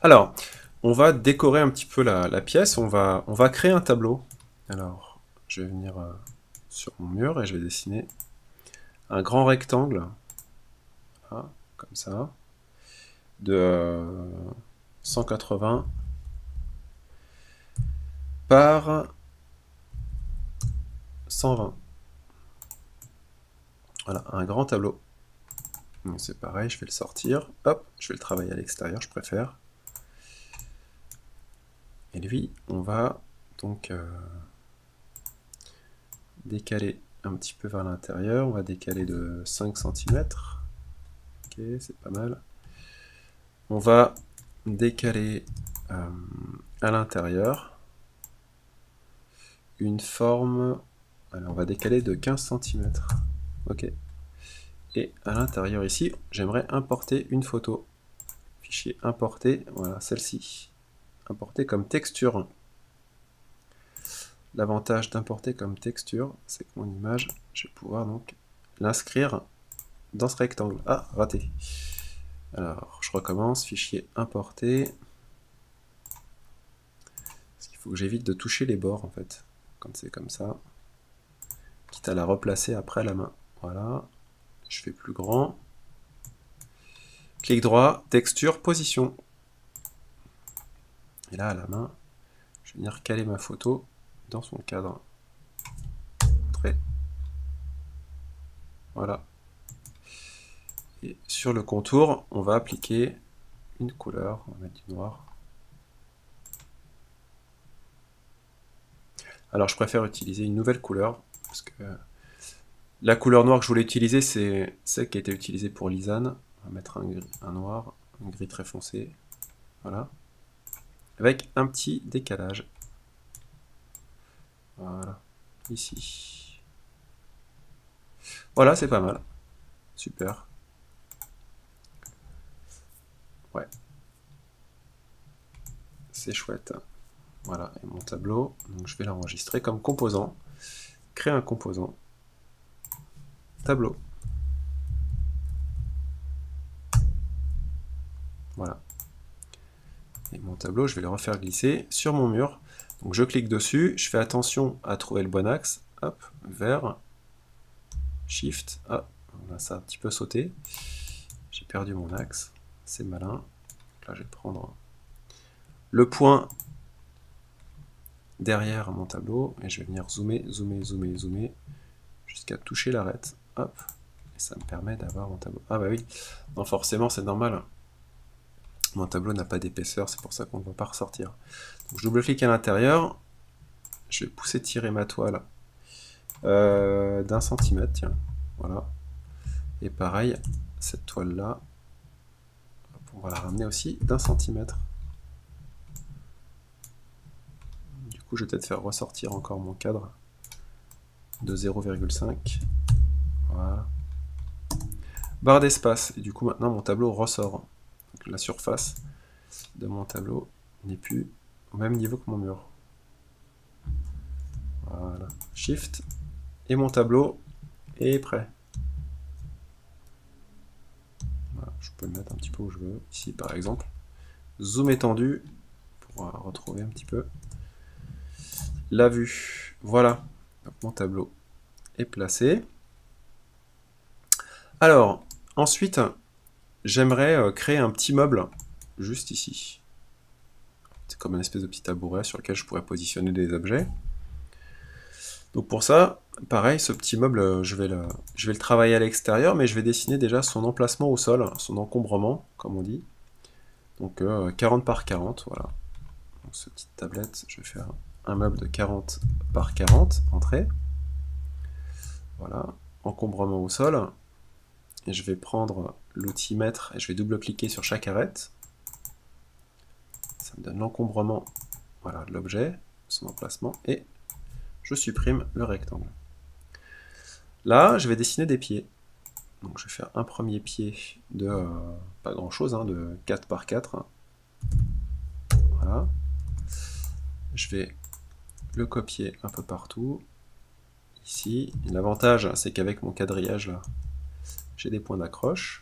Alors, on va décorer un petit peu la pièce, on va créer un tableau. Alors, je vais venir sur mon mur et je vais dessiner un grand rectangle, là, comme ça, de 180 par 120. Voilà, un grand tableau. Donc c'est pareil, je vais le sortir. Hop, je vais le travailler à l'extérieur, je préfère. Et lui, on va donc décaler un petit peu vers l'intérieur. On va décaler de 5 cm. Ok, c'est pas mal. On va décaler à l'intérieur une forme. Alors on va décaler de 15 cm. Ok. Et à l'intérieur ici, j'aimerais importer une photo. Fichier importer, voilà, celle-ci. Importer comme texture. L'avantage d'importer comme texture, c'est que mon image, je vais pouvoir donc l'inscrire dans ce rectangle. Ah, raté. Alors, je recommence, fichier importer. Parce qu'il faut que j'évite de toucher les bords, en fait, quand c'est comme ça. Quitte à la replacer après à la main. Voilà. Je fais plus grand. Clic droit, texture, position. Et là, à la main, je vais venir caler ma photo dans son cadre. Entrée. Voilà. Et sur le contour, on va appliquer une couleur. On va mettre du noir. Alors je préfère utiliser une nouvelle couleur, parce que la couleur noire que je voulais utiliser, c'est celle qui a été utilisée pour Lisanne. On va mettre un noir, un gris très foncé, voilà, avec un petit décalage. Voilà, ici. Voilà, c'est pas mal. Super. Ouais. C'est chouette. Voilà, et mon tableau, donc je vais l'enregistrer comme composant. Créer un composant. Tableau. Voilà. Et mon tableau, je vais le refaire glisser sur mon mur. Donc je clique dessus, je fais attention à trouver le bon axe. Hop, vert. Shift. Ah, là ça a un petit peu sauté. J'ai perdu mon axe. C'est malin. Donc là, je vais prendre le point derrière mon tableau et je vais venir zoomer, zoomer, zoomer, zoomer jusqu'à toucher l'arête. Hop. Et ça me permet d'avoir mon tableau. Ah bah oui. Non, forcément, c'est normal. Mon tableau n'a pas d'épaisseur, c'est pour ça qu'on ne va pas ressortir. Donc je double-clique à l'intérieur. Je vais pousser tirer ma toile d'un centimètre, tiens. Voilà. Et pareil, cette toile-là, on va la ramener aussi d'un centimètre. Du coup, je vais peut-être faire ressortir encore mon cadre de 0,5. Voilà. Barre d'espace. Et du coup, maintenant, mon tableau ressort. Donc, la surface de mon tableau n'est plus au même niveau que mon mur. Voilà. Shift. Et mon tableau est prêt. Voilà. Je peux le mettre un petit peu où je veux. Ici, par exemple. Zoom étendu pour retrouver un petit peu la vue. Voilà. Donc, mon tableau est placé. Alors, ensuite, j'aimerais créer un petit meuble juste ici. C'est comme une espèce de petit tabouret sur lequel je pourrais positionner des objets. Donc pour ça, pareil, ce petit meuble, je vais le travailler à l'extérieur, mais je vais dessiner déjà son emplacement au sol, son encombrement, comme on dit. Donc 40 par 40, voilà. Donc cette petite tablette, je vais faire un meuble de 40 par 40, entrée. Voilà, encombrement au sol. Et je vais prendre l'outil mètre et je vais double-cliquer sur chaque arête. Ça me donne l'encombrement, voilà, de l'objet, son emplacement, et je supprime le rectangle. Là, je vais dessiner des pieds. Donc je vais faire un premier pied de pas grand chose, hein, de 4 par 4. Voilà. Je vais le copier un peu partout. Ici. L'avantage, c'est qu'avec mon quadrillage là, j'ai des points d'accroche.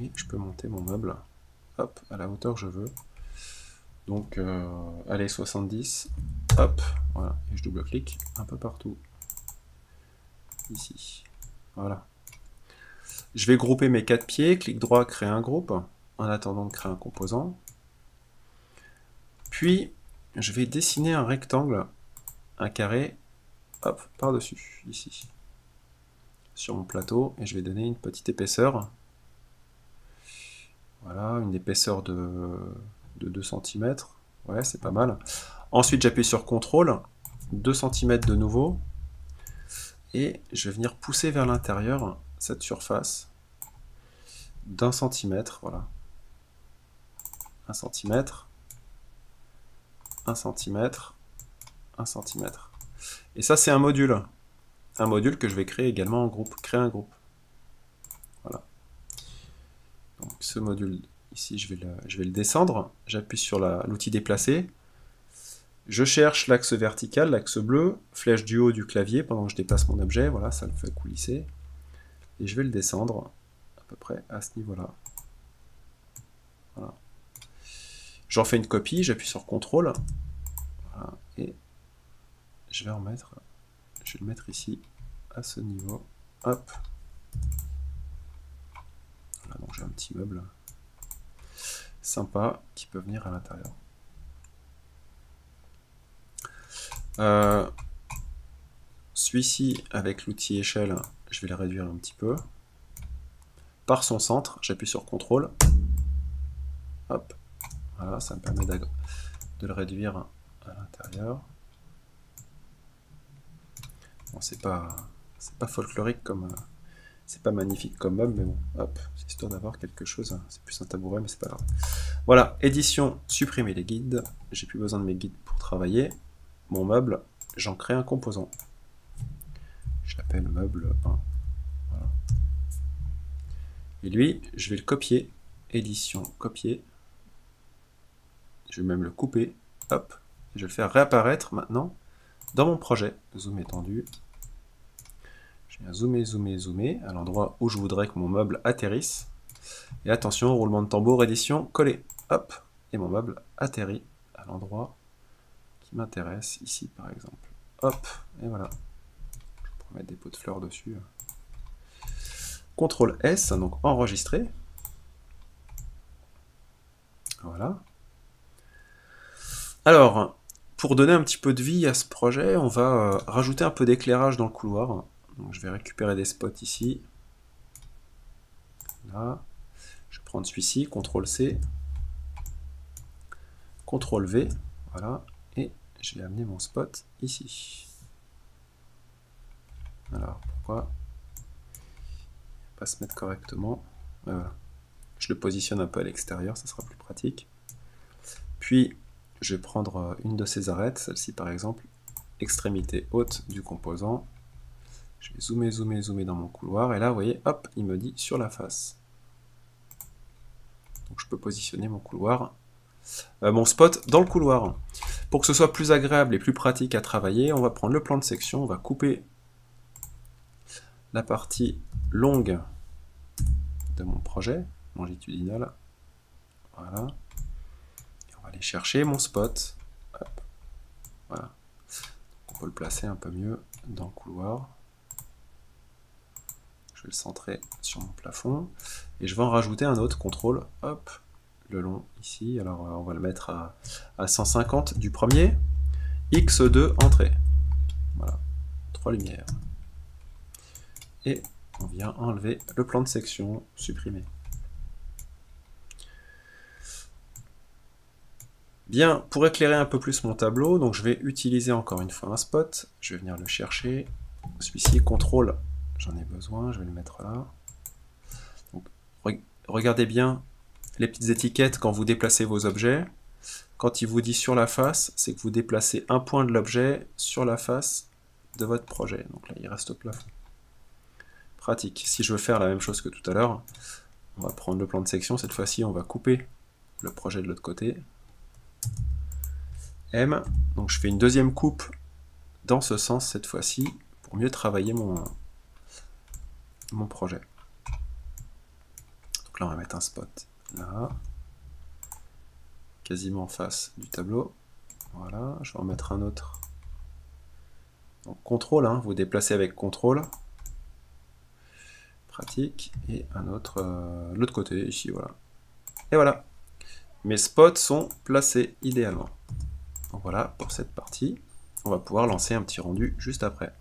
Et je peux monter mon meuble, hop, à la hauteur que je veux. Donc, allez, 70, hop, voilà, et je double-clique un peu partout. Ici, voilà. Je vais grouper mes 4 pieds, clic droit, créer un groupe, en attendant de créer un composant. Puis, je vais dessiner un rectangle, un carré, hop, par-dessus, ici, sur mon plateau, et je vais donner une petite épaisseur. Voilà, une épaisseur de 2 cm, ouais, c'est pas mal. Ensuite, j'appuie sur CTRL, 2 cm de nouveau, et je vais venir pousser vers l'intérieur cette surface d'1 cm, voilà. 1 cm, 1 cm, 1 cm. Et ça, c'est un module. Un module que je vais créer également en groupe. Créer un groupe. Voilà. Donc ce module, ici, je vais le descendre. J'appuie sur l'outil déplacer. Je cherche l'axe vertical, l'axe bleu, flèche du haut du clavier pendant que je déplace mon objet. Voilà, ça le fait coulisser. Et je vais le descendre à peu près à ce niveau-là. Voilà. J'en fais une copie, j'appuie sur CTRL. Voilà, et je vais le mettre ici, à ce niveau. Hop. Voilà, donc j'ai un petit meuble sympa qui peut venir à l'intérieur. Celui-ci, avec l'outil échelle, je vais le réduire un petit peu. Par son centre, j'appuie sur CTRL. Hop. Voilà, ça me permet de le réduire à l'intérieur. Bon, c'est pas folklorique comme... c'est pas magnifique comme meuble, mais bon, hop, c'est histoire d'avoir quelque chose. C'est plus un tabouret, mais c'est pas grave. Voilà, édition, supprimer les guides. J'ai plus besoin de mes guides pour travailler. Mon meuble, j'en crée un composant. Je l'appelle meuble 1. Voilà. Et lui, je vais le copier. Édition, copier. Je vais même le couper. Hop. Je vais le faire réapparaître maintenant dans mon projet. Zoom étendu. Je viens zoomer, zoomer, zoomer à l'endroit où je voudrais que mon meuble atterrisse. Et attention, roulement de tambour, édition, coller. Hop. Et mon meuble atterrit à l'endroit qui m'intéresse, ici par exemple. Hop. Et voilà. Je pourrais mettre des pots de fleurs dessus. CTRL S, donc enregistrer. Voilà. Alors, pour donner un petit peu de vie à ce projet, on va rajouter un peu d'éclairage dans le couloir. Donc, je vais récupérer des spots ici. Là. Je vais prendre celui-ci, CTRL C. CTRL V. Voilà. Et je vais amener mon spot ici. Alors, pourquoi pas se mettre correctement? Voilà. Je le positionne un peu à l'extérieur, ça sera plus pratique. Puis, je vais prendre une de ces arêtes, celle-ci par exemple, extrémité haute du composant. Je vais zoomer, zoomer, zoomer dans mon couloir, et là, vous voyez, hop, il me dit sur la face. Donc je peux positionner mon couloir, mon spot dans le couloir. Pour que ce soit plus agréable et plus pratique à travailler, on va prendre le plan de section, on va couper la partie longue de mon projet, longitudinal. Voilà. Et on va aller chercher mon spot. Hop. Voilà. On peut le placer un peu mieux dans le couloir. Je vais le centrer sur mon plafond. Et je vais en rajouter un autre, CTRL, hop, le long ici. Alors on va le mettre à 150 du premier. X2, entrée. Voilà, 3 lumières. Et on vient enlever le plan de section, supprimer. Bien, pour éclairer un peu plus mon tableau, donc je vais utiliser encore une fois un spot. Je vais venir le chercher. Celui-ci, CTRL, j'en ai besoin, je vais le mettre là. Donc, regardez bien les petites étiquettes quand vous déplacez vos objets. Quand il vous dit sur la face, c'est que vous déplacez un point de l'objet sur la face de votre projet. Donc là, il reste au plafond. Pratique. Si je veux faire la même chose que tout à l'heure, on va prendre le plan de section. Cette fois-ci, on va couper le projet de l'autre côté. M. Donc je fais une deuxième coupe dans ce sens cette fois-ci pour mieux travailler mon projet. Donc là, on va mettre un spot là, quasiment en face du tableau. Voilà, je vais en mettre un autre. Donc, CTRL, hein, vous déplacez avec CTRL. Pratique. Et un autre de l'autre côté, ici, voilà. Et voilà. Mes spots sont placés idéalement. Donc voilà pour cette partie. On va pouvoir lancer un petit rendu juste après.